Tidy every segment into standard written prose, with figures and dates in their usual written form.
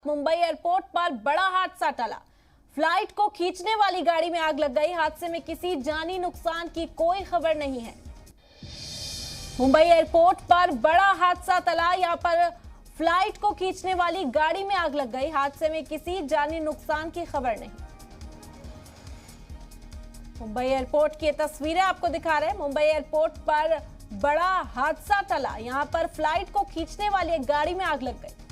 Mumbai airport पर बड़ा हादसा टला। फ्लाइट को खींचने वाली गाड़ी में आग लग गई। हादसे में किसी जानी नुकसान की कोई खबर नहीं है। मुंबई एयरपोर्ट पर बड़ा हादसा टला। यहां पर फ्लाइट को खींचने वाली गाड़ी में आग लग गई। हादसे में किसी जानी नुकसान की खबर नहीं। मुंबई एयरपोर्ट की तस्वीरें आपको दिखा रहे हैं। मुंबई एयरपोर्ट पर बड़ा हादसा टला। यहां पर फ्लाइट को खींचने वाली एक गाड़ी में आग लग गई।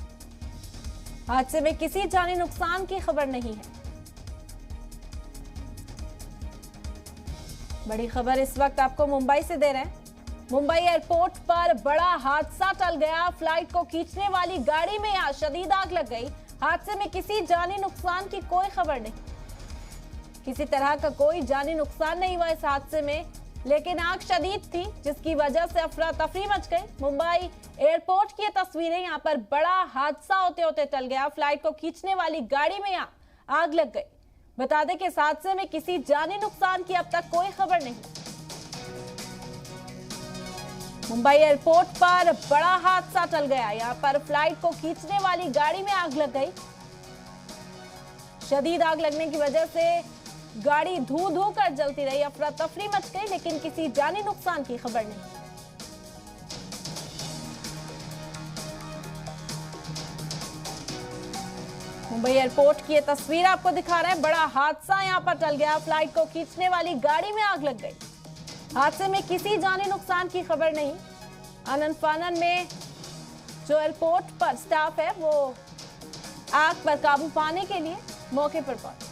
हादसे में किसी जानी नुकसान की खबर नहीं है। बड़ी खबर इस वक्त आपको मुंबई से दे रहे हैं। मुंबई एयरपोर्ट पर बड़ा हादसा टल गया। फ्लाइट को खींचने वाली गाड़ी में यहां शदीद आग लग गई। हादसे में किसी जानी नुकसान की कोई खबर नहीं। किसी तरह का कोई जानी नुकसान नहीं हुआ इस हादसे में, लेकिन आग शदीद थी जिसकी वजह से अफरा तफरी मच गई। मुंबई एयरपोर्ट की तस्वीरें। यहां पर बड़ा हादसा होते होते टल गया। फ्लाइट को खींचने वाली गाड़ी में यहां आग लग गई। बता दें कि इस हादसे में किसी जानी नुकसान की अब तक कोई खबर नहीं। मुंबई एयरपोर्ट पर बड़ा हादसा टल गया। यहां पर फ्लाइट को खींचने वाली गाड़ी में आग लग गई। शदीद आग लगने की वजह से गाड़ी धू धू कर जलती रही। अफरा तफरी मच गई, लेकिन किसी जानी नुकसान की खबर नहीं। मुंबई एयरपोर्ट की ये तस्वीर आपको दिखा रहे हैं। बड़ा हादसा यहां पर टल गया। फ्लाइट को खींचने वाली गाड़ी में आग लग गई। हादसे में किसी जानी नुकसान की खबर नहीं। आनन फानन में जो एयरपोर्ट पर स्टाफ है वो आग पर काबू पाने के लिए मौके पर पहुंचा।